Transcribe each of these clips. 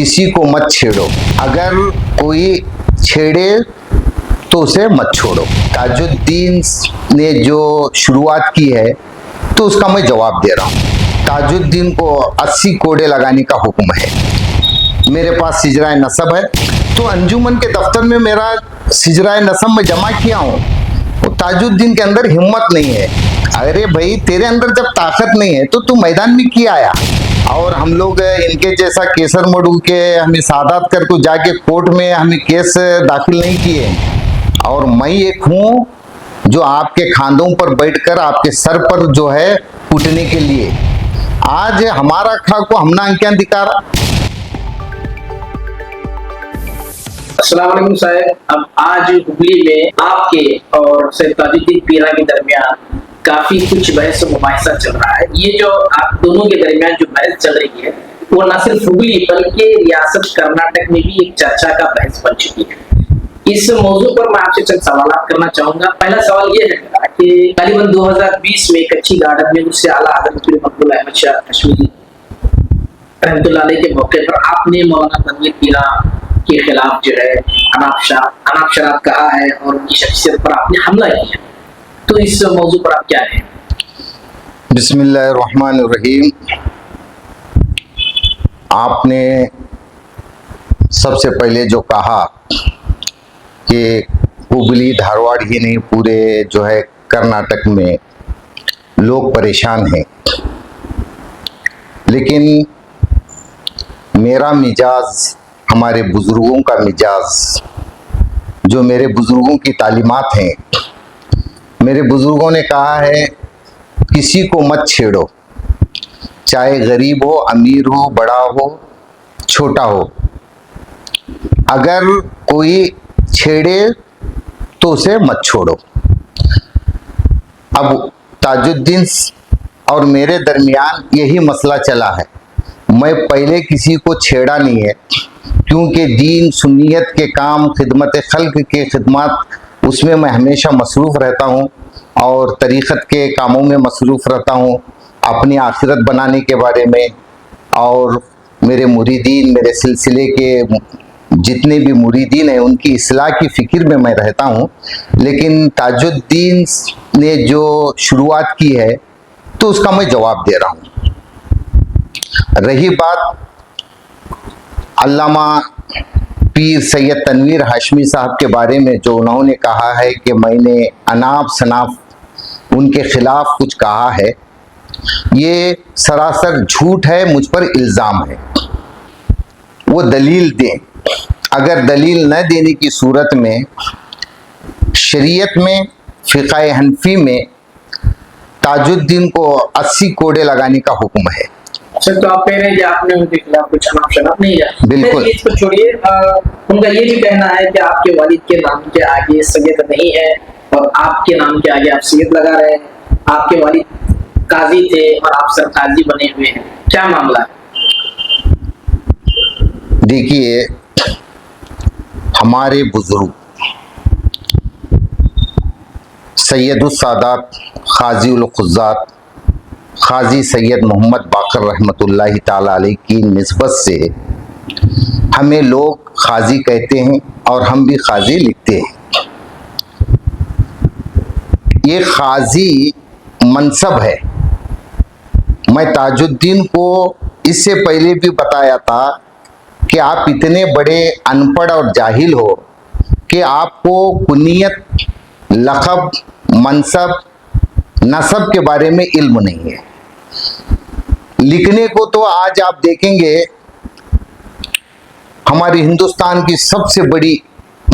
किसी को मत छेड़ो, अगर कोई छेड़े तो उसे मत छोड़ो। ताजुद्दीन ने जो शुरुआत की है तो उसका मैं जवाब दे रहा हूँ। ताजुद्दीन को 80 कोड़े लगाने का हुक्म है। मेरे पास सिजराए नसब है, तो अंजुमन के दफ्तर में मेरा सिजराए नसब में जमा किया हूँ। तो ताजुद्दीन के अंदर हिम्मत नहीं है। अरे भाई, तेरे अंदर जब ताकत नहीं है तो तू मैदान में क्यों आया? और हम लोग इनके जैसा केसर मड़ू के हमें सादात कर को जाके कोर्ट में हमें केस दाखिल नहीं किए। और मैं एक हूँ जो आपके खांदों पर बैठकर आपके सर पर जो है कूटने के लिए। आज हमारा खा को हमना क्या दिकारा। अस्सलाम वालेकुम साहब। अब आज हुगली में आपके और सैयद ताजुद्दीन पीरा के दरमियान काफी कुछ बहस मुबाहिसा चल रहा है। ये जो आप दोनों के दरमियान जो बहस चल रही है वो न सिर्फ हुगली बल्कि रियासत कर्नाटक में भी एक चर्चा का बहस बन चुकी है। इस मौजू पर मैं आपसे चंद सवाल करना चाहूंगा। पहला सवाल ये है कि करीबन 2020 में कच्ची गार्डन में उससे आला हज़रत मकबूल अहमद शाह कश्मीरी रहमतुल्लाह अलैह के मौके पर आपने मौलाना तनवीर पीरा के खिलाफ जो है अनाप शराब कहा है और उनकी शख्सियत पर आपने हमला किया। तो इस मौजू पर आप क्या कहें? बिस्मिल्लाहिर्रहमानिर्रहीम। आपने सबसे पहले जो कहा कि हुगली धारवाड़ ही नहीं पूरे जो है कर्नाटक में लोग परेशान हैं, लेकिन मेरा मिजाज, हमारे बुजुर्गों का मिजाज, जो मेरे बुजुर्गों की तालीमात हैं, मेरे बुजुर्गों ने कहा है किसी को मत छेड़ो, चाहे गरीब हो, अमीर हो, बड़ा हो, छोटा हो। अगर कोई छेड़े तो उसे मत छोड़ो। अब ताजुद्दीन और मेरे दरमियान यही मसला चला है। मैं पहले किसी को छेड़ा नहीं है, क्योंकि दीन सुन्नियत के काम, खिदमत खल्क के खिदमत, उसमें मैं हमेशा मसरूफ़ रहता हूँ और तरीक़त के कामों में मसरूफ़ रहता हूँ, अपनी आखिरत बनाने के बारे में। और मेरे मुरीदीन, मेरे सिलसिले के जितने भी मुरीदीन हैं, उनकी इस्लाह की फ़िक्र में मैं रहता हूँ। लेकिन ताजुद्दीन ने जो शुरुआत की है तो उसका मैं जवाब दे रहा हूँ। रही बात अल्लामा पीर सैयद तनवीर हाशमी साहब के बारे में, जो उन्होंने कहा है कि मैंने अनाप शनाप उनके खिलाफ कुछ कहा है, ये सरासर झूठ है, मुझ पर इल्ज़ाम है। वो दलील दें। अगर दलील न देने की सूरत में शरीयत में, फ़िक़्ह हनफी में ताजुद्दीन को 80 कोड़े लगाने का हुक्म है। सर, तो आप कह रहे हैं कि आपने उनके खिलाफ कुछ अनाप शनाप नहीं किया? बिल्कुल। इसको छोड़िए, उनका ये भी कहना है कि आपके वालिद के नाम के आगे सैयद नहीं है और आपके नाम के आगे आप सैयद लगा रहे हैं। आपके वालिद काजी थे और आप सर काजी बने हुए हैं, क्या मामला है? देखिए, हमारे बुजुर्ग सैयदुस सादात खाजी उल खुज़ात खाजी सैयद मोहम्मद बाकर रहमतुल्लाहि ताला अलैह की निस्बत से हमें लोग खाजी कहते हैं और हम भी खाजी लिखते हैं। ये खाजी मनसब है। मैं ताजुद्दीन को इससे पहले भी बताया था कि आप इतने बड़े अनपढ़ और जाहिल हो कि आपको कुनियत, लक़ब, मनसब, नसब के बारे में इल्म नहीं है। लिखने को तो आज आप देखेंगे हमारी हिंदुस्तान की सबसे बड़ी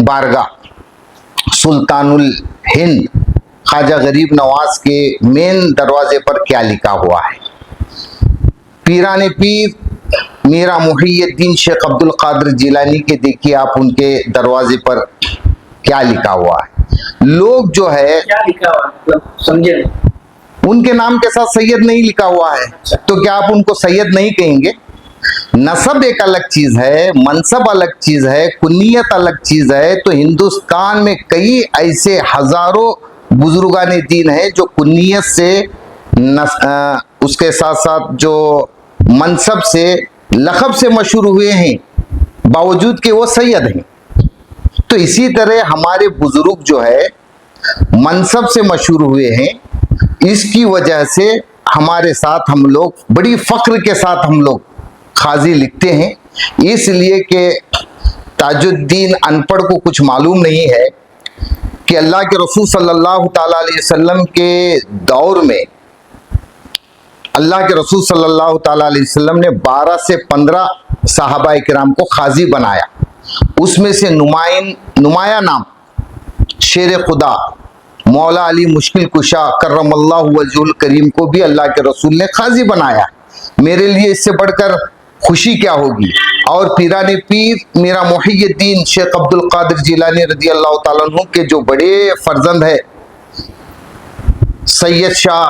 बारगाह सुल्तानुल हिंद ख्वाजा गरीब नवाज के मेन दरवाजे पर क्या लिखा हुआ है। पीराने पीर मीरा मुहियुद्दीन शेख अब्दुल कादिर जिलानी के देखिए आप उनके दरवाजे पर क्या लिखा हुआ है। लोग जो है, क्या लिखा हुआ मतलब समझे? उनके नाम के साथ सैयद नहीं लिखा हुआ है, तो क्या आप उनको सैयद नहीं कहेंगे? नसब एक अलग चीज है, मनसब अलग चीज है, कुनियत अलग चीज है। तो हिंदुस्तान में कई ऐसे हजारों बुजुर्गाने दीन है जो कुनियत से, उसके साथ साथ जो मनसब से, लक़ब से मशहूर हुए हैं। बावजूद कि वो सैयद हैं। तो इसी तरह हमारे बुजुर्ग जो है मनसब से मशहूर हुए हैं, इसकी वजह से हमारे साथ हम लोग बड़ी फख्र के साथ हम लोग खाजी लिखते हैं, इसलिए कि ताजुद्दीन अनपढ़ को कुछ मालूम नहीं है कि अल्लाह के रसूल सल्लल्लाहु ताला अलैहि वसल्लम के दौर में अल्लाह के रसूल सल्लल्लाहु ताला अलैहि वसल्लम ने 12 से 15 सहाबा किराम को खाजी बनाया। उसमें से नुमाया नाम शेर खुदा मौला अली मुश्किल कुशा करमल्लाहु वजहुल करीम को भी अल्लाह के रसूल ने खाजी बनाया। मेरे लिए इससे बढ़कर खुशी क्या होगी। और पीराने पीर मेरा मुहियुद्दीन शेख अब्दुल कादिर जिलानी रजी अल्लाह ताला अन्हु के जो बड़े फर्जंद है सैयद शाह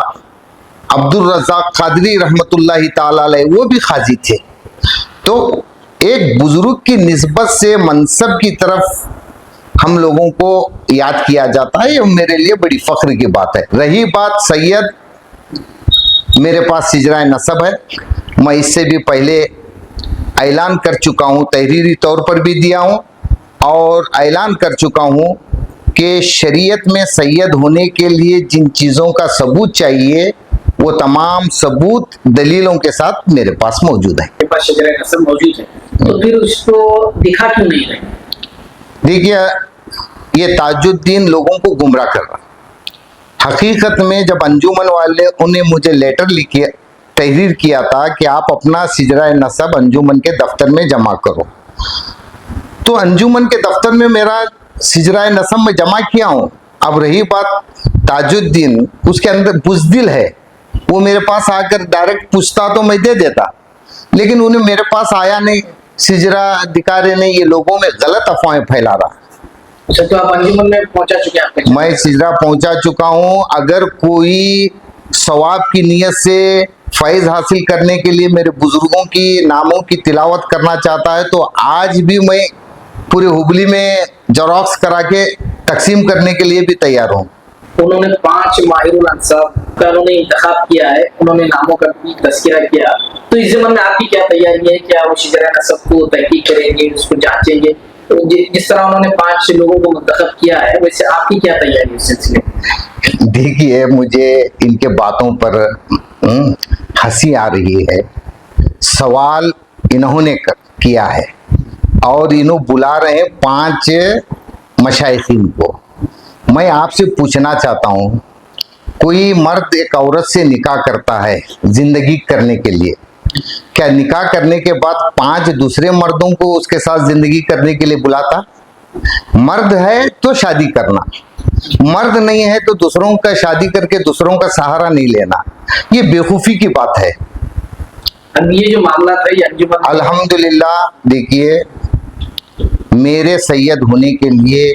अब्दुल रज़ाक कादरी रहमतुल्लाहि ताला अलैह, वो भी खाजी थे। तो एक बुजुर्ग की निस्बत से मनसब की तरफ हम लोगों को याद किया जाता है, ये मेरे लिए बड़ी फख्र की बात है। रही बात सैयद, मेरे पास सिजरा नसब है, मैं इससे भी पहले ऐलान कर चुका हूँ, तहरीरी तौर पर भी दिया हूँ और ऐलान कर चुका हूँ कि शरीयत में सैयद होने के लिए जिन चीज़ों का सबूत चाहिए वो तमाम सबूत दलीलों के साथ मेरे पास मौजूद है। मेरे पास शजरा नसब मौजूद है, तो फिर उसको दिखा क्यों नहीं रहे? देखिए, ये ताजुद्दीन लोगों को गुमराह कर रहा। हकीकत में जब अंजुमन वाले उन्हें मुझे लेटर लिखे तहरीर किया था कि आप अपना सिजरा नसब अंजुमन के दफ्तर में जमा करो, तो अंजुमन के दफ्तर में मेरा सिजरा नसब में जमा किया हूँ। अब रही बात ताजुद्दीन, उसके अंदर बुज़दिल है, वो मेरे पास आकर डायरेक्ट पूछता तो मैं दे देता, लेकिन उन्हें मेरे पास आया नहीं, सिजरा दिखा रहे नहीं, ये लोगों में गलत अफवाहें फैला रहा। अच्छा, तो आप अंजुमन में पहुंचा चुके हैं? मैं सिजरा पहुंचा चुका हूं। अगर कोई सवाब की नीयत से फैज हासिल करने के लिए मेरे बुजुर्गों की नामों की तिलावत करना चाहता है तो आज भी मैं पूरे हुबली में जेरॉक्स करा के तकसीम करने के लिए भी तैयार हूँ। उन्होंने 5 माहिरुल अंसाब का उन्होंने इंतखाब किया है, उन्होंने नामों का भी तज़किरा किया, तो इस ज़माने में आपकी क्या तैयारी है? क्या वो सिजरा नसब को तहकीक करेंगे, उसको जांचेंगे? तो जिस तरह उन्होंने 5 लोगों को मुंतखब किया है, वैसे आपकी क्या तैयारी है इस सिलसिले में? देखिए, मुझे इनके बातों पर हंसी आ रही है। सवाल इन्होंने किया है और इन्हों बुला रहे हैं 5 मशाइखीन को। मैं आपसे पूछना चाहता हूँ, कोई मर्द एक औरत से निकाह करता है जिंदगी करने के लिए, क्या निकाह करने के बाद 5 दूसरे मर्दों को उसके साथ जिंदगी करने के लिए बुलाता? मर्द है तो शादी करना, मर्द नहीं है तो दूसरों का शादी करके दूसरों का सहारा नहीं लेना, ये बेवकूफ़ी की बात है। अब ये जो मामला था ये अंजुमन, अल्हम्दुलिल्लाह, देखिए, मेरे सैयद होने के लिए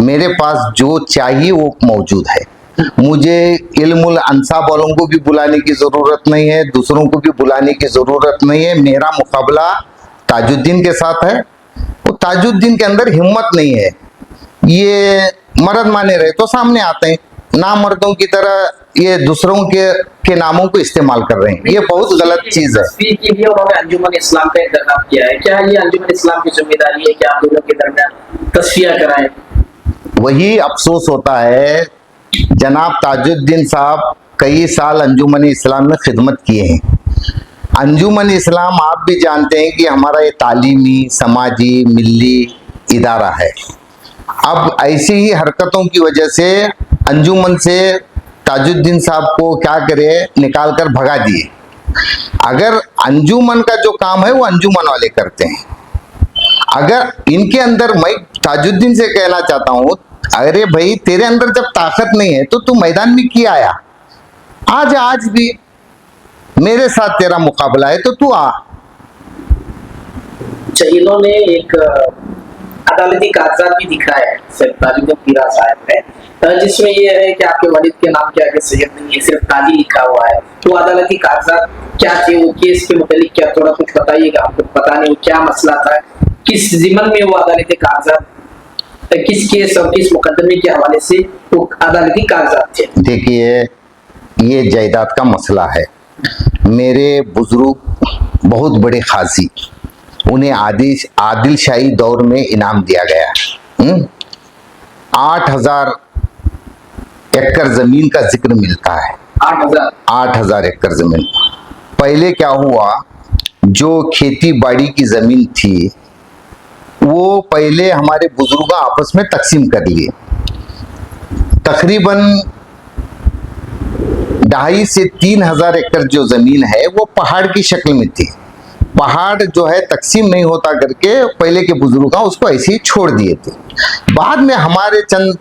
मेरे पास जो चाहिए वो मौजूद है। मुझे इल्मुल अंसाब वालों को भी बुलाने की ज़रूरत नहीं है, दूसरों को भी बुलाने की ज़रूरत नहीं है। मेरा मुकाबला ताजुद्दीन के साथ है। वो ताजुद्दीन के अंदर हिम्मत नहीं है, ये मर्द माने रहे तो सामने आते हैं, ना मर्दों की तरह ये दूसरों के नामों को इस्तेमाल कर रहे हैं, ये बहुत गलत चीज़ है। तस्वीर के लिए उन्होंने अंजुमन इस्लाम का इंतखाब किया है, क्या ये अंजुमन इस्लाम की जिम्मेदारी है कि आप दोनों के दरमियान तस्फिया कराएं? वही अफसोस होता है, जनाब ताजुद्दीन साहब कई साल अंजुमन इस्लाम में खिदमत किए हैं। अंजुमन इस्लाम आप भी जानते हैं कि हमारा ये तालीमी, समाजी, मिली इदारा है। अब ऐसी ही हरकतों की वजह से अंजुमन से ताजुद्दीन साहब को क्या करे, निकाल कर भगा दिए। अगर अंजुमन का जो काम है वो अंजुमन वाले करते हैं। अगर इनके अंदर, मैं ताजुद्दीन से कहना चाहता हूँ, अरे भाई, तेरे अंदर जब ताकत नहीं है तो तू मैदान में क्यों आया? आज भी मेरे साथ तेरा मुकाबला है तो तू आ। अच्छा, इन्होंने एक अदालती कागजात भी दिखाया है सैयद ताजुद्दीन पीरा साहब ने, जिसमें ये है कि आपके वालिद के नाम के आगे सैयद नहीं है, सिर्फ काजी लिखा हुआ है। तो अदालती कागजात क्या थे, वो केस के मुतालिक क्या, थोड़ा कुछ बताइएगा। आपको पता नहीं क्या मसला था, किस जिमन में वो अदालती कागजात, किस केस और किस मुकदमे के हवाले से वो अदालती कागजात थे? देखिए, ये जायदाद का मसला है। मेरे बुजुर्ग बहुत बड़े खाजी उन्हें आदिल शाही दौर में इनाम दिया गया। 8,000 एकड़ जमीन का जिक्र मिलता है। 8,000 एकड़ जमीन। पहले क्या हुआ, जो खेती बाड़ी की जमीन थी वो पहले हमारे बुजुर्ग आपस में तकसीम कर लिए। तकरीबन 2,500 से 3,000 एकड़ जो जमीन है वो पहाड़ की शक्ल में थी। पहाड़ जो है तकसीम नहीं होता करके पहले के बुजुर्ग उसको ऐसे ही छोड़ दिए थे। बाद में हमारे चंद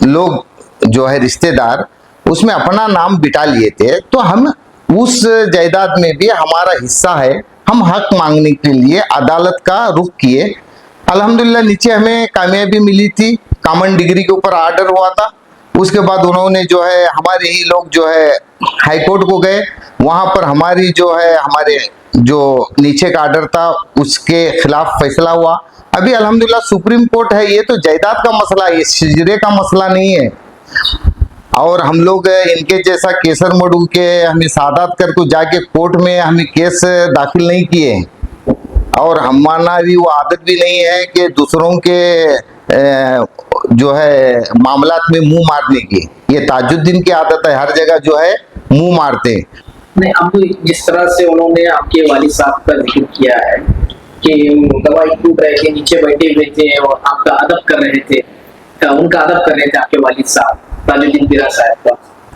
लोग जो है रिश्तेदार उसमें अपना नाम बिठा लिए थे, तो हम उस जायदाद में भी हमारा हिस्सा है, हम हक मांगने के लिए अदालत का रुख किए। अल्हम्दुलिल्लाह नीचे हमें कामयाबी मिली थी, कॉमन डिग्री के ऊपर आर्डर हुआ था। उसके बाद उन्होंने जो है हमारे ही लोग जो है हाई कोर्ट को गए, वहां पर हमारी जो है हमारे जो नीचे का आर्डर था उसके खिलाफ फैसला हुआ। अभी अल्हम्दुलिल्लाह सुप्रीम कोर्ट है, ये तो जायदाद का मसला है, सिजरे का मसला नहीं है। और हम लोग इनके जैसा केसर मडू के हमें सादात कर को जाके कोर्ट में हमें केस दाखिल नहीं किए, और हमारा भी वो आदत भी नहीं है कि दूसरों के जो है मामलात में मुंह मारने की। ये ताजुद्दीन की आदत है, हर जगह जो है मुंह मारते हैं। नहीं, अब जिस तरह से उन्होंने आपके वालिद साहब का जिक्र किया है कि दवाई टूट रहे थे, नीचे बैठे हुए थे और आपका अदब कर रहे थे, उनका अदब कर रहे थे आपके वालिद साहब ताजुद्दीन पीरा साहब का,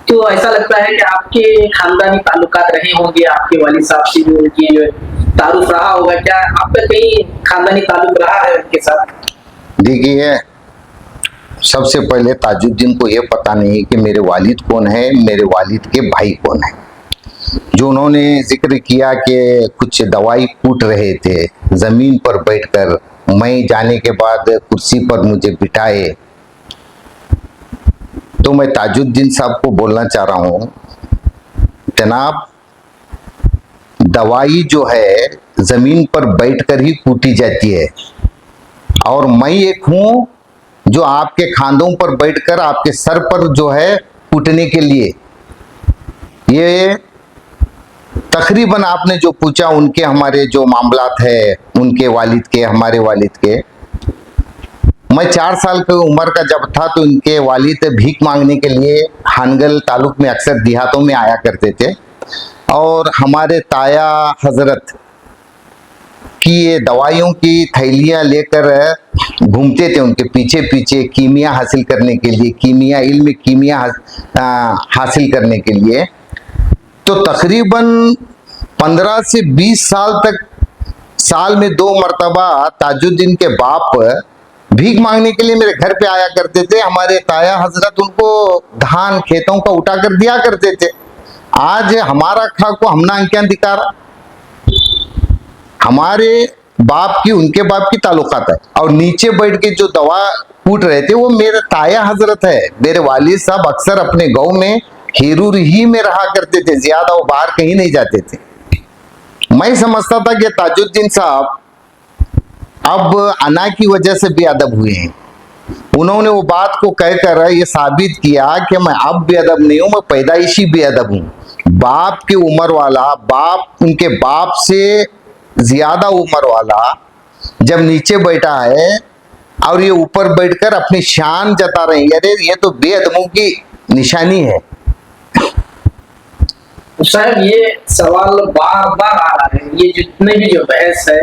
तो ऐसा लगता है कि आपके खानदानी ताल्लुकात रहे होंगे, आपके वालिद साहब से जो उनकी जो तारुफ रहा होगा। क्या आपका कहीं खानदानी ताल्लुक रहा है उनके साथ? देखिए, सबसे पहले ताजुद्दीन को ये पता नहीं कि मेरे वालिद कौन है, मेरे वालिद के भाई कौन है। जो उन्होंने जिक्र किया कि कुछ दवाई कूट रहे थे जमीन पर बैठकर, मैं जाने के बाद कुर्सी पर मुझे बिठाए, तो मैं ताजुद्दीन साहब को बोलना चाह रहा हूं, जनाब दवाई जो है जमीन पर बैठकर ही कूटी जाती है, और मैं एक हूं जो आपके खांदों पर बैठकर आपके सर पर जो है कूटने के लिए। ये तकरीबन आपने जो पूछा उनके हमारे जो मामलात है, उनके वालिद के हमारे वालिद के, मैं 4 साल की उम्र का जब था तो इनके वालिद भीख मांगने के लिए हानगल तालुक में अक्सर देहातों में आया करते थे, और हमारे ताया हजरत की ये दवाइयों की थैलियां लेकर घूमते थे उनके पीछे पीछे कीमिया हासिल करने के लिए, कीमिया हासिल करने के लिए। तो तकरीबन 15 से 20 साल तक साल में 2 मरतबा ताजुद्दीन के बाप भीख मांगने के लिए मेरे घर पे आया करते थे। हमारे ताया हजरत उनको धान खेतों का उठा कर दिया करते थे। आज हमारा खा को हमना क्या दिखा रहा, हमारे बाप की उनके बाप की ताल्लुकात है, और नीचे बैठ के जो दवा कूट रहे थे वो मेरे ताया हजरत है। मेरे वालिद साहब अक्सर अपने गांव में हीरूर ही में रहा करते थे, ज्यादा वो बाहर कहीं नहीं जाते थे। मैं समझता था कि ताजुद्दीन साहब अब अना की वजह से बेअदब हुए हैं। उन्होंने वो बात को कहकर ये साबित किया कि मैं अब बेअदब नहीं हूं, मैं पैदाइशी बेअदब हूं। बाप की उम्र वाला, बाप उनके बाप से ज्यादा उम्र वाला जब नीचे बैठा है और ये ऊपर बैठकर अपनी शान जता रहे हैं, अरे ये तो बेअदबों की निशानी है। साहब, ये सवाल बार बार आ रहा है, ये जितने भी जो बहस है,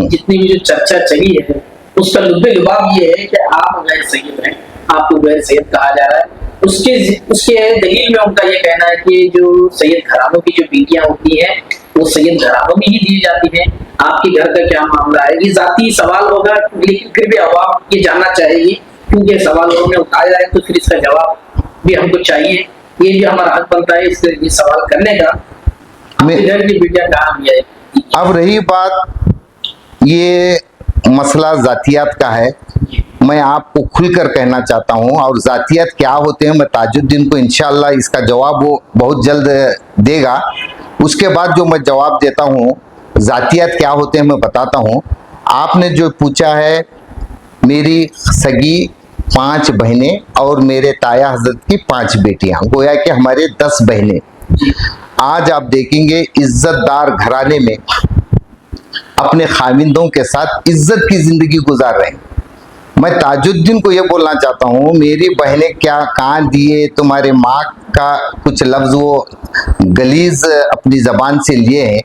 जितनी भी जो चर्चा चली है, उसका लुब्बे लुबाब ये है कि आप गैर सैयद हैं, आपको गैर सैयद कहा जा रहा है। उसके दलील में उनका ये कहना है कि जो सैयद घरानों की जो बेटियां होती हैं वो सैयद घरानों में ही दी जाती हैं। आपके घर का क्या मामला है? ये जाती सवाल होगा, लेकिन फिर भी आवाम ये जानना चाहेगी, क्योंकि सवाल उन्होंने उठाया है तो फिर इसका जवाब भी हमको चाहिए। ये भी हमारा हक बनता है इसके सवाल करने का। घर की बेटियां कहाँ है? अब रही बात, ये मसला जातियात का है, मैं आपको खुलकर कहना चाहता हूं, और जातियात क्या होते हैं मैं ताजुद्दीन को इंशाअल्लाह इसका जवाब वो बहुत जल्द देगा। उसके बाद जो मैं जवाब देता हूं जातियात क्या होते हैं मैं बताता हूं। आपने जो पूछा है, मेरी सगी 5 बहनें और मेरे ताया हजरत की 5 बेटियां, गोया कि हमारे 10 बहनें। आज आप देखेंगे इज्जतदार घराने में अपने खाविंदों के साथ इज्जत की जिंदगी गुजार रहे हैं। मैं ताजुद्दीन को ये बोलना चाहता हूँ, मेरी बहनें क्या कहाँ दिए, तुम्हारे माँ का कुछ लफ्ज वो गलीज अपनी जबान से लिए हैं,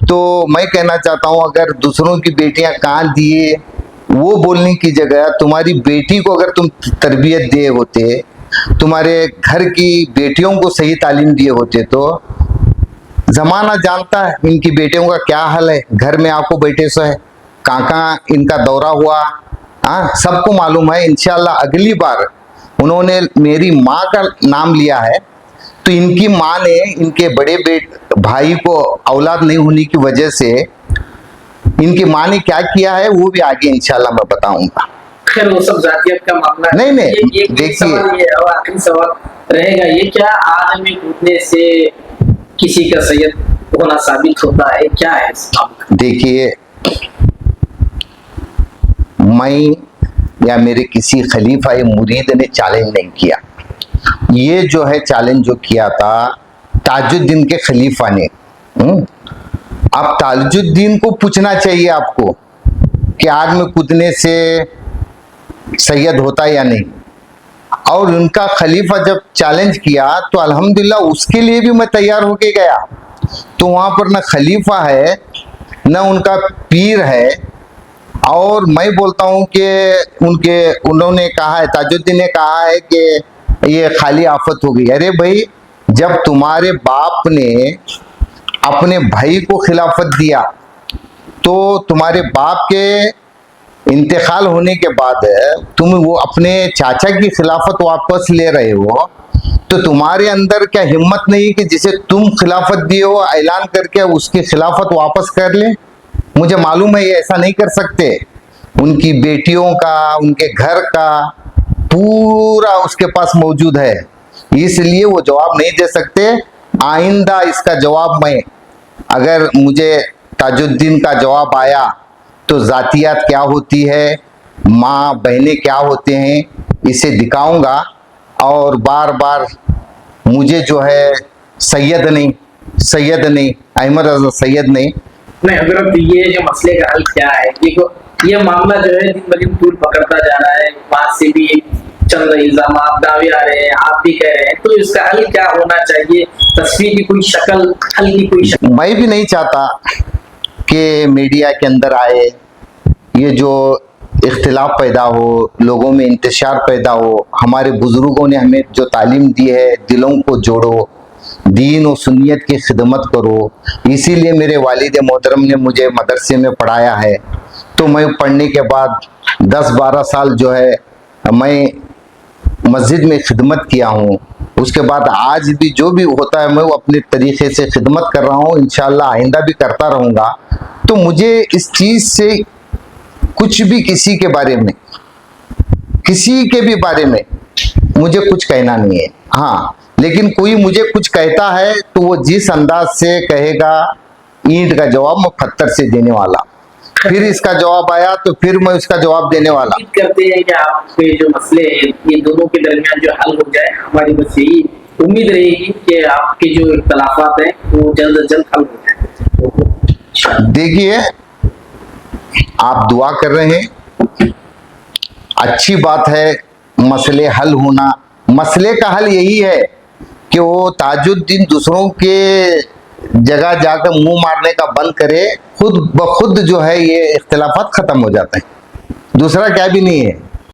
तो मैं कहना चाहता हूँ अगर दूसरों की बेटियां कहाँ दिए वो बोलने की जगह तुम्हारी बेटी को अगर तुम तरबियत दिए होते, तुम्हारे घर की बेटियों को सही तालीम दिए होते, तो जमाना जानता है इनकी बेटियों का क्या हाल है, घर में आपको बैठे सो है, कहाँ कहाँ इनका दौरा हुआ, हाँ सबको मालूम है। इंशाल्लाह अगली बार उन्होंने मेरी माँ का नाम लिया है तो इनकी माँ ने इनके बड़े भाई को औलाद नहीं होने की वजह से इनकी माँ ने क्या किया है वो भी आगे इंशाल्लाह मैं बताऊंगा। खैर वो सब जातियत का मामला है। नहीं, ये देखिए, सवाल ये और आखिरी सवाल रहेगा ये, क्या आदमी कूदने से किसी का सैयद होना साबित होता है, क्या है इस मामला? देखिए, मैं या मेरे किसी खलीफा या मुरीद ने चैलेंज नहीं किया, ये जो है चैलेंज जो किया था ताजुद्दीन के खलीफा ने। अब ताजुद्दीन को पूछना चाहिए आपको कि आग में कूदने से सैयद होता या नहीं, और उनका खलीफा जब चैलेंज किया तो अल्हम्दुलिल्लाह उसके लिए भी मैं तैयार होके गया। तो वहां पर न खलीफा है न उनका पीर है, और मैं बोलता हूं कि उन्होंने कहा है, ताजुद्दीन ने कहा है कि ये खाली आफत हो गई। अरे भाई, जब तुम्हारे बाप ने अपने भाई को खिलाफत दिया तो तुम्हारे बाप के इंतकाल होने के बाद तुम वो अपने चाचा की खिलाफत वापस ले रहे हो, तो तुम्हारे अंदर क्या हिम्मत नहीं कि जिसे तुम खिलाफत दिए हो ऐलान करके उसकी खिलाफत वापस कर ले? मुझे मालूम है ये ऐसा नहीं कर सकते, उनकी बेटियों का, उनके घर का पूरा उसके पास मौजूद है, इसलिए वो जवाब नहीं दे सकते। आइंदा इसका जवाब मैं, अगर मुझे ताजुद्दीन का जवाब आया तो जातियात क्या होती है, माँ बहनें क्या होते हैं, इसे दिखाऊंगा। और बार बार मुझे जो है सैयद नहीं अहमद रजा सैयद नहीं। अगर ये जो मसले का हल क्या है, देखो ये मामला जो है दिन ब दिन तूल पकड़ता जा रहा है, बात से भी चंद इल्जाम दावे आ रहे हैं, आप भी कह रहे हैं, तो इसका हल क्या होना चाहिए? तस्वीर की कोई शक्ल, हल की कोई शक्ल? मैं भी नहीं चाहता कि मीडिया के अंदर आए ये जो इख्तिलाफ पैदा हो, लोगों में इंतशार पैदा हो। हमारे बुजुर्गों ने हमें जो तालीम दी है, दिलों को जोड़ो, दीन और सुन्नियत की खिदमत करो, इसीलिए मेरे वालिद मोहतरम ने मुझे मदरसे में पढ़ाया है। तो मैं पढ़ने के बाद 10-12 साल जो है मैं मस्जिद में खिदमत किया हूँ, उसके बाद आज भी जो भी होता है मैं वो अपने तरीके से खिदमत कर रहा हूँ, इंशाल्लाह आइंदा भी करता रहूँगा। तो मुझे इस चीज़ से कुछ भी किसी के भी बारे में मुझे कुछ कहना नहीं है। हाँ, लेकिन कोई मुझे कुछ कहता है तो वो जिस अंदाज से कहेगा, ईंट का जवाब मैं पत्थर से देने वाला, फिर इसका जवाब आया तो फिर मैं उसका जवाब देने वाला। उम्मीद करते हैं कि आपके जो मसले हैं ये दोनों के दरमियान जो हल हो जाए, हमारी बस यही उम्मीद रहेगी कि आपके जो इख्तलाफात हैं वो जल्द से जल्द हल हो जाए। देखिए, आप दुआ कर रहे हैं, अच्छी बात है, मसले हल होना। मसले का हल यही है कि वो ताजुद्दीन दूसरों के जगह जाकर मुंह मारने का बंद करे, खुद ब खुद जो है ये इख्तिलाफात खत्म हो जाते हैं, दूसरा क्या भी नहीं है।